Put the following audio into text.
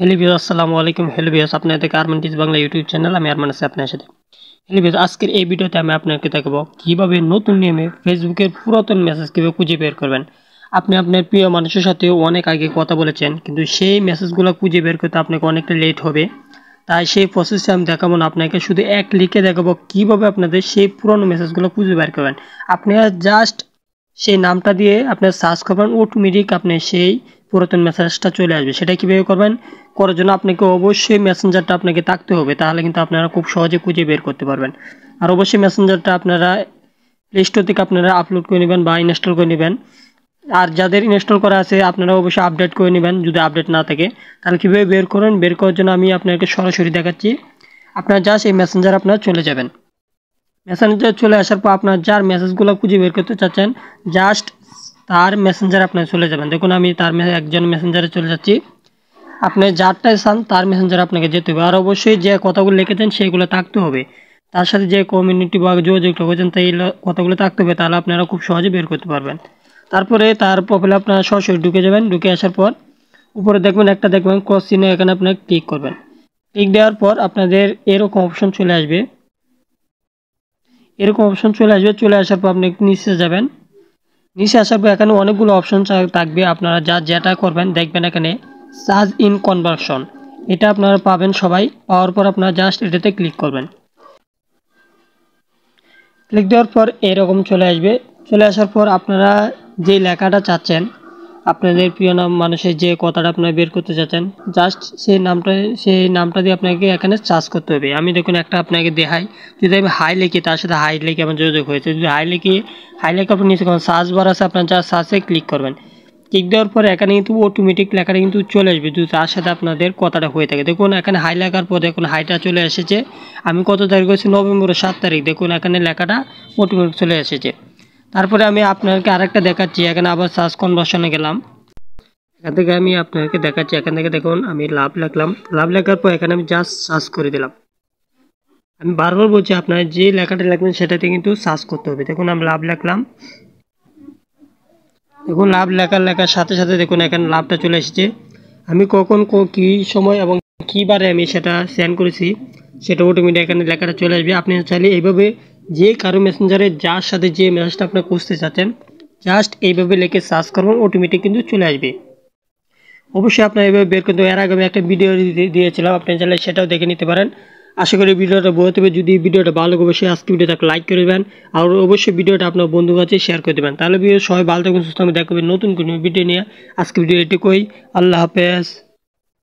Hello viewers, আসসালামু আলাইকুম। Hello viewers, আপনাদের Arman teach Bangla YouTube channel, আমি আরমান আছি আপনার সাথে। হ্যালো ভিউয়ার্স, আজকের এই ভিডিওতে আমি আপনাকে দেখাবো কিভাবে নতুন নিয়মে ফেসবুকের পুরাতন মেসেজ কিভাবে খুঁজে বের করবেন। আপনি আপনার প্রিয় মানুষের সাথে অনেক আগে কথা বলেছেন, কিন্তু সেই মেসেজগুলো খুঁজে বের করতে আপনাকে অনেকটা লেট হবে। তাই সেই প্রসেসটা আমি দেখাবো না আপনাকে, শুধু এক ক্লিকে দেখাবো কিভাবে আপনাদের সেই পুরনো মেসেজগুলো খুঁজে বের করবেন। আপনি জাস্ট সেই নামটা দিয়ে আপনার সার্চ করবেন, অটোমেটিক আপনি সেই পুরাতন মেসেজটা চলে আসবে। সেটা কীভাবে করবেন? করার জন্য আপনাকে অবশ্যই মেসেঞ্জারটা আপনাকে থাকতে হবে, তাহলে কিন্তু আপনারা খুব সহজে খুঁজে বের করতে পারবেন। আর অবশ্যই মেসেঞ্জারটা আপনারা প্লে স্টোর থেকে আপনারা আপলোড করে নেবেন বা ইনস্টল করে নেবেন। আর যাদের ইনস্টল করা আছে আপনারা অবশ্যই আপডেট করে নেবেন, যদি আপডেট না থাকে। তাহলে কীভাবে বের করেন, বের করার জন্য আমি আপনাকে সরাসরি দেখাচ্ছি। আপনারা জাস্ট এই মেসেঞ্জার আপনারা চলে যাবেন। মেসেঞ্জার চলে আসার পর আপনার যার মেসেজগুলো খুঁজে বের করতে চাচ্ছেন, জাস্ট তার মেসেঞ্জার আপনারা চলে যাবেন। দেখুন আমি তার একজন মেসেঞ্জারে চলে যাচ্ছি। আপনি যারটাই চান তার মেসেঞ্জার আপনাকে যেতে হবে। আর অবশ্যই যে কথাগুলো লিখেছেন সেগুলো থাকতে হবে, তার সাথে যে কমিউনিটি বা যোগাযোগটা করেছেন তাই কথাগুলো থাকতে হবে, তাহলে আপনারা খুব সহজে বের করতে পারবেন। তারপরে তার প্রোফাইলে আপনারা সরাসরি ঢুকে যাবেন। ঢুকে আসার পর উপরে দেখবেন একটা ক্রস চিহ্ন, এখানে আপনারা ক্লিক করবেন। ক্লিক দেওয়ার পর আপনাদের এরকম অপশন চলে আসবে। চলে আসার পর আপনি নিচে যাবেন। নিচে আসার পর এখানে অনেকগুলো অপশন থাকবে। আপনারা যেটা করবেন দেখবেন এখানে সার্চ ইন কনভার্সন, এটা আপনারা পাবেন সবাই। পাওয়ার পর আপনারা জাস্ট এটাতে ক্লিক করবেন। ক্লিক দেওয়ার পর এরকম চলে আসবে। চলে আসার পর আপনারা যে লেখাটা চাচ্ছেন, আপনাদের প্রিয় মানুষের যে কথাটা আপনারা বের করতে চাচ্ছেন, জাস্ট সেই নামটা দিয়ে আপনাকে এখানে সার্চ করতে হবে। আমি দেখুন একটা আপনাকে দেখাই। যদি আমি হাই লিখি, তার সাথে হাই লিখে আমার যোগাযোগ হয়েছে। যদি হাই লিখে আপনার নিচে সার্চ বার আছে, আপনার জাস্ট সার্চে ক্লিক করবেন। ক্লিক দেওয়ার পরে এখানে কিন্তু অটোমেটিক লেখাটা কিন্তু চলে আসবে, যদি তার সাথে আপনাদের কথাটা হয়ে থাকে। দেখুন এখানে হাই লেখার পর দেখুন হাইটা চলে এসেছে। আমি কত তারিখ হয়েছে? নভেম্বরের 7 তারিখ। দেখুন এখানে লেখাটা অটোমেটিক চলে এসেছে। তারপরে আমি আপনাকে আরেকটা দেখাচ্ছি। এখানে আবার সার্চ কনভার্সনে গেলাম। এখান থেকে আমি আপনাকে দেখাচ্ছি। এখান থেকে দেখুন আমি লাভ লিখলাম। লাভ লেখার পর এখানে আমি জাস্ট সার্চ করে দিলাম। আমি বারবার বলছি আপনার যে লেখাটা লিখবেন সেটাতে কিন্তু সার্চ করতে হবে। দেখুন আমি লাভ লিখলাম। দেখুন লাভ লেখার সাথে সাথে দেখুন এখানে লাভটা চলে এসেছে। আমি কখন কী সময় এবং কী বারে আমি সেটা সেন্ড করেছি সেটা অটোমেটিক এখানে লেখাটা চলে আসবে। আপনি চাইলে এইভাবে যে কারো মেসেঞ্জারে যার সাথে যে মেসেজটা আপনার খুঁজতে চাচ্ছেন, জাস্ট এইভাবে লিখে সার্চ করবেন, অটোমেটিক কিন্তু চলে আসবে। অবশ্যই আপনার এইভাবে বের করতে। এর আগে আমি একটা ভিডিও দিয়েছিলাম, আপনি চাইলে সেটাও দেখে নিতে পারেন। আশা করি ভিডিওটা বোঝাতে হবে। যদি ভিডিওটা ভালো লাগে অবশ্যই আজকে ভিডিওটাকে লাইক করে দেবেন, আর অবশ্যই ভিডিওটা আপনার বন্ধুর কাছে শেয়ার করে দেবেন। তাহলে ভিডিও সবাই ভালো থাকবেন, সুস্থ থাকবেন। দেখা হবে নতুন কোনো ভিডিও নিয়ে। আজকে ভিডিও এটুকুই। আল্লাহ হাফেজ।